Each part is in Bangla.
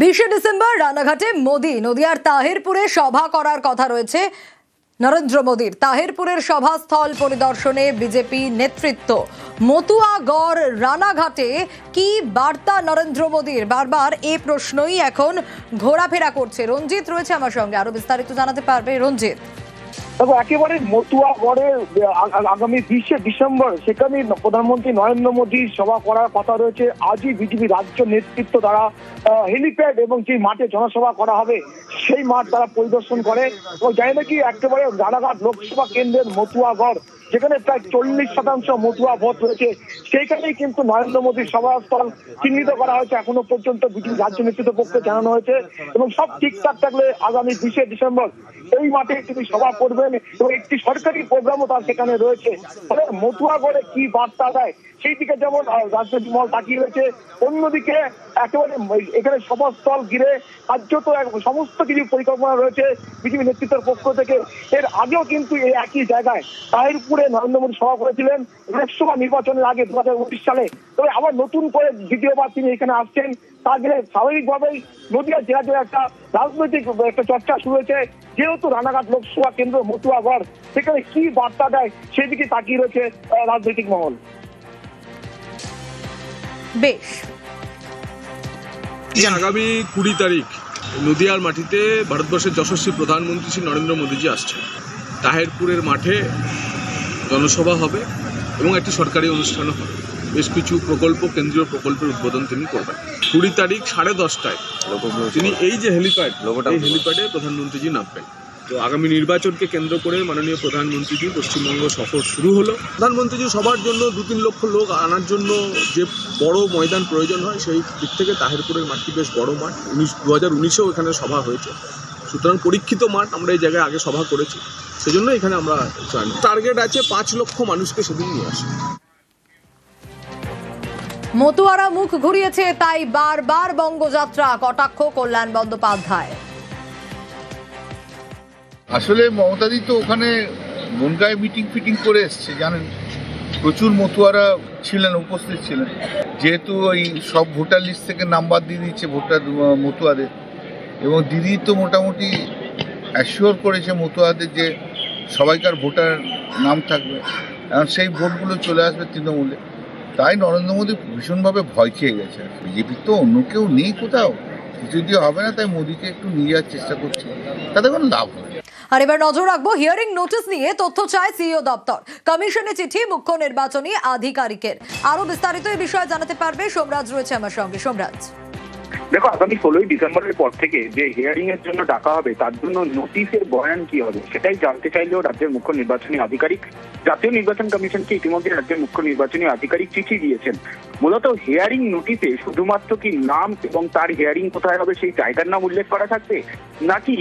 20 ডিসেম্বর রানাঘাটে মোদি নদিয়ার তাহিরপুরে সভা করার কথা রয়েছে নরেন্দ্র মোদির। তাহিরপুরের সভাস্থল পরিদর্শনে বিজেপি নেতৃত্ব। মতুয়াগড় রানাঘাটে কি বার্তা নরেন্দ্র মোদির? বারবার এই প্রশ্নই এখন ঘোরাফেরা করছে। রঞ্জিত রয়েছে আমার সঙ্গে, আরো বিস্তারিত জানাতে পারবে রঞ্জিত। তবে একেবারে মতুয়াগড়ে আগামী 20 ডিসেম্বর সেখানে প্রধানমন্ত্রী নরেন্দ্র মোদী সভা করার কথা রয়েছে। আজই বিজেপি রাজ্য নেতৃত্ব দ্বারা হেলিপ্যাড এবং যে মাঠে জনসভা করা হবে সেই মাঠ তারা পরিদর্শন করে এবং জানি নাকি একেবারে রানাঘাট লোকসভা কেন্দ্রের মতুয়াগড় যেখানে প্রায় 40% মতুয়া ভোট রয়েছে সেইখানেই কিন্তু নরেন্দ্র মোদীর সভাস্থল চিহ্নিত করা হয়েছে। এখনো পর্যন্ত বিজেপি রাজ্য নেতৃত্বের পক্ষে জানানো হয়েছে এবং সব ঠিকঠাক থাকলে আগামী 20 ডিসেম্বর এই মাঠে তিনি সভা করবেন এবং একটি সরকারি প্রোগ্রামও তার সেখানে রয়েছে। ফলে মতুয়াগড়ে কি বার্তা দেয় সেই দিকে যেমন রাজনৈতিক মহল তাকিয়ে রয়েছে, অন্যদিকে একেবারে এখানে সভাস্থল ঘিরে কার্যত সমস্ত কিছু পরিকল্পনা রয়েছে বিজেপি নেতৃত্বের পক্ষ থেকে। এর আগেও কিন্তু এই একই জায়গায় তাহিরপুরে নরেন্দ্র মোদী সভা করেছিলেন লোকসভা নির্বাচনের আগে 2019 সালে। তবে আবার নতুন করে দ্বিতীয়বার তিনি এখানে আসছেন। তার জন্য স্বাভাবিকভাবেই নদিয়া জেলাতে একটা রাজনৈতিক একটা চর্চা শুরু হয়েছে। যেহেতু রানাঘাট লোকসভা কেন্দ্র মতুয়াগড়, সেখানে কি বার্তা দেয় সেদিকে তাকিয়ে রয়েছে রাজনৈতিক মহল। বেশ, আগামী 20 তারিখ নদিয়ার মাটিতে ভারতবর্ষের যশস্বী প্রধানমন্ত্রী শ্রী নরেন্দ্র মোদীজি আসছেন। তাহিরপুরের মাঠে জনসভা হবে এবং একটি সরকারি অনুষ্ঠানও হবে। বেশ কিছু প্রকল্প, কেন্দ্রীয় প্রকল্পের উদ্বোধন তিনি করবেন। 20 তারিখ 10:30টায় তিনি এই যে হেলিপ্যাডে প্রধানমন্ত্রীজি নামবেন। তো আগামী নির্বাচনকে কেন্দ্র করে মাননীয় প্রধানমন্ত্রীজি পশ্চিমবঙ্গ সফর শুরু হলো। প্রধানমন্ত্রীজি সবার জন্য 2-3 লক্ষ লোক আনার জন্য যে বড় ময়দান প্রয়োজন হয় সেই দিক থেকে তাহিরপুরের মাঠটি বেশ বড় মাঠ। 2019-এও এখানে সভা হয়েছে, সুতরাং পরীক্ষিত মাঠ। আমরা এই জায়গায় আগে সভা করেছি, সেজন্য এখানে আমরা টার্গেট আছে 5 লক্ষ মানুষকে সেদিন নিয়ে আসে। মতুয়ারা মুখ ঘুরিয়েছে, তাই বারবার বঙ্গযাত্রা, কটাক্ষ কল্যাণ বন্দ্যোপাধ্যায়। আসলে মমতাদি তো ওখানে বনগাঁয় মিটিং করে এসছে, জানেন, প্রচুর মতুয়ারা ছিলেন, উপস্থিত ছিলেন। যেহেতু ওই সব ভোটার লিস্ট থেকে নাম্বার দিয়ে দিচ্ছে মতুয়াদের, এবং দিদি তো মোটামুটি অ্যাসিওর করেছে মতুয়াদের যে সবাইকার ভোটার নাম থাকবে, এখন সেই ভোটগুলো চলে আসবে তৃণমূলে। তাই নরেন্দ্র মোদী ভীষণভাবে ভয় খেয়ে গেছে। বিজেপির তো অন্য কেউ নেই কোথাও, কিছু দিয়ে হবে না, তাই মোদীকে একটু নিয়ে যাওয়ার চেষ্টা করছে, তাতে কোনো লাভ হবে। আর এবার নজর রাখবো হিয়ারিং নোটিশ নিয়ে। তথ্য চায় সিইও দপ্তর, কমিশনে চিঠি মুখ্য নির্বাচনী আধিকারিকের। আরো বিস্তারিত এই বিষয়ে জানাতে পারবে সোমরাজ রয়েছে আমার সঙ্গে। সোমরাজ, দেখো, আগামী 16 ডিসেম্বরের পর থেকে যে হিয়ারিং এর জন্য ডাকা হবে তার জন্য নোটিশের বয়ান কি হবে সেটাই জানতে চাইলেও রাজ্যের মুখ্য নির্বাচনী আধিকারিক জাতীয় নির্বাচন কমিশনকে ইতিমধ্যে রাজ্যের মুখ্য নির্বাচনী আধিকারিক চিঠি দিয়েছেন। মূলত হিয়ারিং নোটিশে শুধুমাত্র কি নাম এবং তার হিয়ারিং কোথায় হবে সেই জায়গার নাম উল্লেখ করা থাকবে, নাকি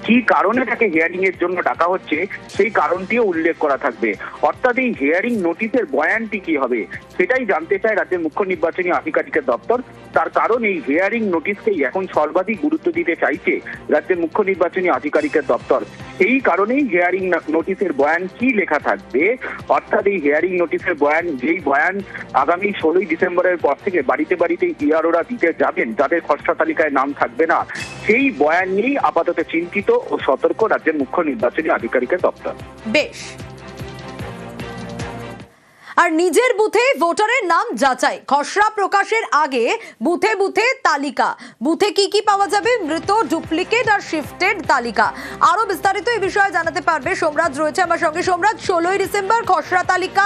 কি কারণে তাকে হিয়ারিং এর জন্য ডাকা হচ্ছে সেই কারণটিও উল্লেখ করা থাকবে। অর্থাৎ এই হিয়ারিং নোটিশের বয়ানটি কি হবে সেটাই জানতে চায় রাজ্যের মুখ্য নির্বাচনী আধিকারিকের দপ্তর। তার কারণ এই হিয়ারিং নোটিশকেই এখন সর্বাধিক গুরুত্ব দিতে চাইছে রাজ্যের মুখ্য নির্বাচনী আধিকারিকের দপ্তর। এই কারণেই হিয়ারিং নোটিশের বয়ান কি লেখা থাকবে, অর্থাৎ এই হিয়ারিং নোটিশের বয়ান, যেই বয়ান আগামী 16 ডিসেম্বরের পর থেকে বাড়িতে বাড়িতে ইআরওরা দিতে যাবেন যাদের খসড়া তালিকায় নাম থাকবে না, সেই বয়ান নিয়েই আপাতত চিন্তিত ও সতর্ক রাজ্যের মুখ্য নির্বাচনী আধিকারিকের দপ্তর। বেশ। আর নিজের বুথে ভোটারের নাম যাচাই, খসড়া প্রকাশের আগে বুথে বুথে তালিকা, বুথে কি কি পাওয়া যাবে, মৃত, ডুপ্লিকেট আর শিফটেড তালিকা। আরো বিস্তারিত এই বিষয়ে জানাতে পারবে সোমরাজ রয়েছে আমার সঙ্গে। সোমরাজ, 16 ডিসেম্বর খসড়া তালিকা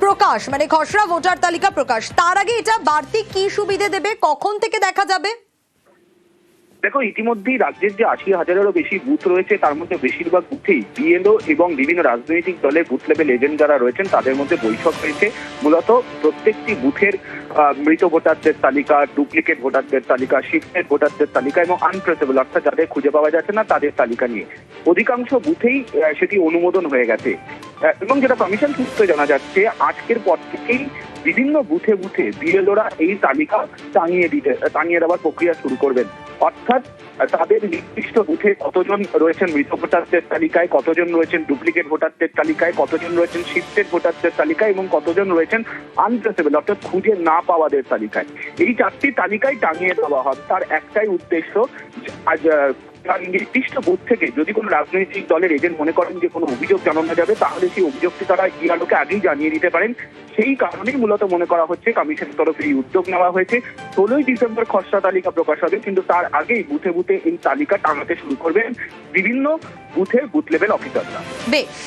প্রকাশ, মানে খসড়া ভোটার তালিকা প্রকাশ, তার আগে এটা বাড়তি কি সুবিধে দেবে, কখন থেকে দেখা যাবে? দেখো, ইতিমধ্যেই রাজ্যের যে 80,000-এরও বেশি বুথ রয়েছে তার মধ্যে বেশিরভাগ বুথেই বিএলও এবং বিভিন্ন রাজনৈতিক দলের বুথ লেভেল এজেন্ট যারা রয়েছেন তাদের মধ্যে বৈঠক হয়েছে। মূলত প্রত্যেকটি বুথের মৃত ভোটারদের তালিকা, ডুপ্লিকেট ভোটারদের তালিকা, শিফটেড ভোটারদের তালিকা এবং আনট্রেসেবল অর্থাৎ যাদের খুঁজে পাওয়া যাচ্ছে না তাদের তালিকা নিয়ে অধিকাংশ বুথেই সেটি অনুমোদন হয়ে গেছে। এবং যেটা কমিশন সূত্রে জানা যাচ্ছে, আজকের পর থেকেই বিভিন্ন বুথে বুথে বিএলওরা এই তালিকা টাঙিয়ে দেওয়ার প্রক্রিয়া শুরু করবেন। অর্থাৎ তাদের নির্দিষ্ট বুথে কতজন রয়েছেন মৃত ভোটারদের তালিকায়, কতজন রয়েছেন ডুপ্লিকেট ভোটারদের তালিকায়, কতজন রয়েছেন শিফটেড ভোটারদের তালিকায় এবং কতজন রয়েছেন আনট্রেসেবল অর্থাৎ খুঁজে না পাওয়াদের তালিকায়। এই 4টি তালিকায় টাঙিয়ে দেওয়া হবে। তার একটাই উদ্দেশ্য, আজ তার নির্দিষ্ট বুথ থেকে যদি কোনো রাজনৈতিক দলের এজেন্ট মনে করেন যে কোনো অভিযোগ জানানো যাবে, তাহলে সেই অভিযোগটি তারা ইআরওকে আগেই জানিয়ে দিতে পারেন। সেই কারণেই মূলত মনে করা হচ্ছে কমিশনের তরফে এই উদ্যোগ নেওয়া হয়েছে। 16ই ডিসেম্বর খসড়া তালিকা প্রকাশ হবে, কিন্তু তার আগেই বুথে বুথে এই তালিকা টাঙাতে শুরু করবেন বিভিন্ন বুথের বুথ লেভেল অফিসাররা। বেশ।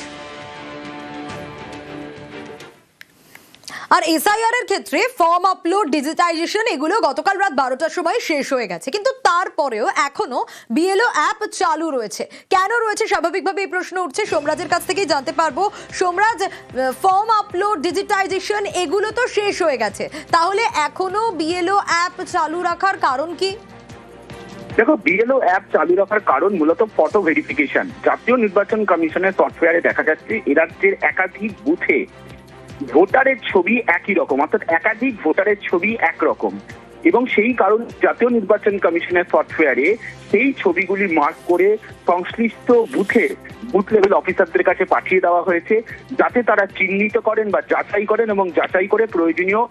আর এসআইআর এর ক্ষেত্রে ফর্ম আপলোড, ডিজিটাইজেশন এগুলো গতকাল রাত 12টার সময় শেষ হয়ে গেছে, কিন্তু তারপরেও এখনো বিএলও অ্যাপ চালু রয়েছে। কেন রয়েছে, স্বাভাবিকভাবে এই প্রশ্ন উঠছে। সোমরাজের কাছ থেকেই জানতে পারবো। সোমরাজ, ফর্ম আপলোড, ডিজিটাইজেশন এগুলো তো শেষ হয়ে গেছে, তাহলে এখনো বিএলও অ্যাপ চালু রাখার কারণ কি? দেখো, বিএলও অ্যাপ চালু রাখার কারণ মূলত ফটো ভেরিফিকেশন। জাতীয় নির্বাচন কমিশনের সফটওয়্যারে দেখা যাচ্ছে এ রাজ্যের একাধিক বুথে ভোটারের ছবি একই রকম, অর্থাৎ একাধিক ভোটারের ছবি একরকম, এবং সেই কারণ জাতীয় নির্বাচন কমিশনের সফটওয়্যারে সেই ছবিগুলি মার্ক করে সংশ্লিষ্ট বুথের বুথ লেভেল অফিসারদের কাছে পাঠিয়ে দেওয়া হয়েছে, যাতে তারা চিহ্নিত করেন বা যাচাই করেন এবং যাচাই করে প্রয়োজনীয়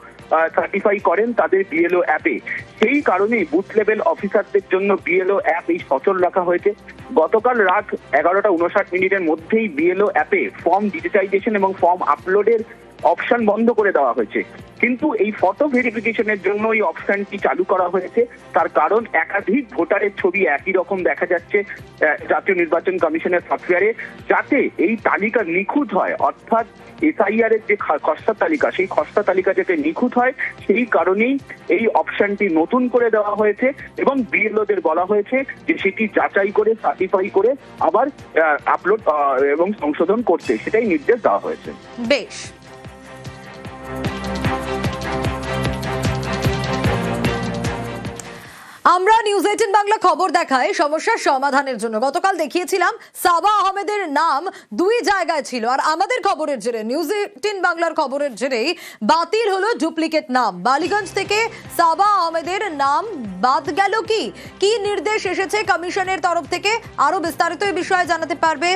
সার্টিফাই করেন তাদের বিএলও অ্যাপে। সেই কারণেই বুথ লেভেল অফিসারদের জন্য বিএলও অ্যাপ এই সচল রাখা হয়েছে। গতকাল রাত 11:59 মধ্যেই বিএলও অ্যাপে ফর্ম ডিজিটাইজেশন এবং ফর্ম আপলোডের অপশন বন্ধ করে দেওয়া হয়েছে, কিন্তু এই ফটো ভেরিফিকেশনের জন্য এই অপশনটি চালু করা হয়েছে। তার কারণ একাধিক ভোটারের ছবি একই রকম দেখা যাচ্ছে জাতীয় নির্বাচন কমিশনের সফটওয়্যারে, যাতে এই তালিকা নিখুঁত হয়, অর্থাৎ এসআইআর এর যে খসড়া তালিকা, সেই খসড়া তালিকা যাতে নিখুঁত হয়, সেই কারণেই এই অপশনটি নতুন করে দেওয়া হয়েছে এবং বিএলওদের বলা হয়েছে যে সেটি যাচাই করে সার্টিফাই করে আবার আপলোড এবং সংশোধন করতে, সেটাই নির্দেশ দেওয়া হয়েছে। বেশ। আমরা নিউজ 18 বাংলা খবর দেখায় সমস্যার সমাধানের জন্য গতকাল দেখিয়েছিলাম সাবা আহমেদের নাম 2 জায়গায় ছিল, আর আমাদের খবরের জেরে, নিউজ 18 বাংলার খবরের জেরেই বাতিল হলো ডুপ্লিকেট নাম। বালিগঞ্জ থেকে সাবা আহমেদের নাম বাদ গেল। কি নির্দেশ এসেছে কমিশনের তরফ থেকে, আরো বিস্তারিত এই বিষয়ে জানাতে পারবে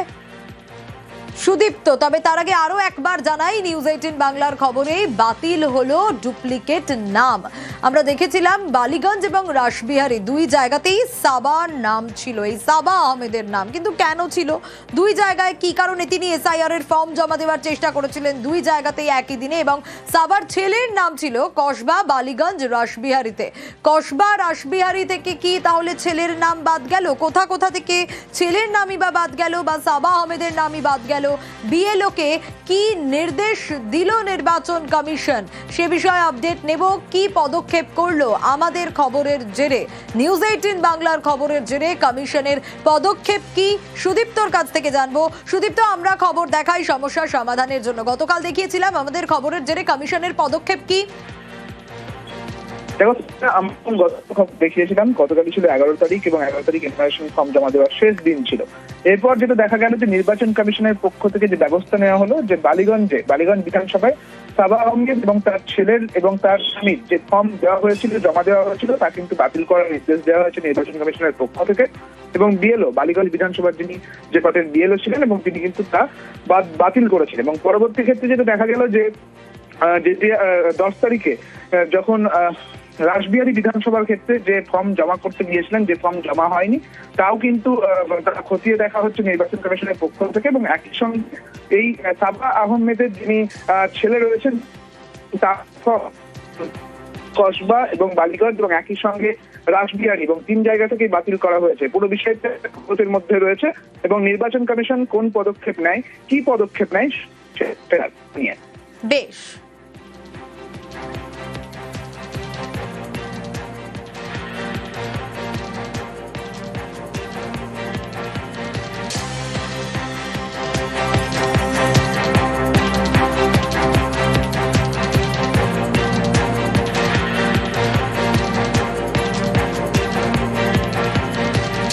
সুদীপ্ত। তবে তার আগে আরো একবার জানাই, নিউজ 18 বাংলার খবরে বাতিল হলো ডুপ্লিকেট নাম। আমরা দেখেছিলাম বালিগঞ্জ এবং রাসবিহারী 2 জায়গাতেই সাবার নাম ছিল, এই সাবা আহমেদের নাম। কিন্তু কেন ছিল 2 জায়গায়, কি কারণে তিনি এসআইআর এর ফর্ম জমা দেওয়ার চেষ্টা করেছিলেন 2 জায়গাতেই একই দিনে, এবং সাবার ছেলের নাম ছিল কসবা, বালিগঞ্জ, রাসবিহারীতে। কসবা, রাসবিহারী থেকে কি তাহলে ছেলের নাম বাদ গেল? কোথা থেকে ছেলের নামই বা বাদ গেল, বা সাবা আহমেদের নামই বাদ গেল? বিএলওকে কি নির্দেশ দিল নির্বাচন কমিশন, সে বিষয়ে আপডেট নেব। কি পদক্ষেপ করলো আমাদের খবরের জেরে, নিউজ 18 বাংলার খবরের জেরে কমিশনের পদক্ষেপ কি, সুদীপ্তর কাছ থেকে জানবো। সুদীপ্ত, আমরা খবর দেখাই সমস্যার সমাধানের জন্য, গতকাল দেখিয়েছিলাম আমাদের খবরের জেরে কমিশনের পদক্ষেপ কি? দেখো, আমরা দেখিয়েছিলাম গতকালই ছিল 11 তারিখ এবং 11 তারিখ ইনফরমেশন ফর্ম জমা দেওয়ার শেষ দিন ছিল। এরপর যেটা দেখা গেল যে নির্বাচন কমিশনের পক্ষ থেকে যে ব্যবস্থা নেওয়া হলো, যে বালিগঞ্জ বিধানসভায় সাবা আহমেদ এবং তার ছেলের এবং তার স্বামীর যে ফর্ম দেওয়া হয়েছিল, জমা দেওয়া হয়েছিল, তা কিন্তু বাতিল করার নির্দেশ দেওয়া হয়েছে নির্বাচন কমিশনের পক্ষ থেকে। এবং বিএলও, বালিগঞ্জ বিধানসভার যিনি যে পদের বিএলও ছিলেন, এবং তিনি কিন্তু তা বাতিল করেছিলেন। এবং পরবর্তী ক্ষেত্রে যেটা দেখা গেল যে 10 তারিখে যখন রাসবিহারী বিধানসভার ক্ষেত্রে যে ফর্ম জমা করতে গিয়েছিলেন, যে ফর্ম জমা হয়নি, তাও কিন্তু তারা খতিয়ে দেখা হচ্ছে নির্বাচন কমিশনের পক্ষ থেকে। এবং একই সঙ্গে এই সাবা আহমেদের যিনি ছেলে রয়েছেন, তার কসবা এবং বালিগঞ্জ এবং একই সঙ্গে রাসবিহারী এবং 3 জায়গা থেকেই বাতিল করা হয়েছে। পুরো বিষয়টা খতির মধ্যে রয়েছে এবং নির্বাচন কমিশন কোন পদক্ষেপ নেয়, কি পদক্ষেপ নেয় সেটা নিয়ে। বেশ।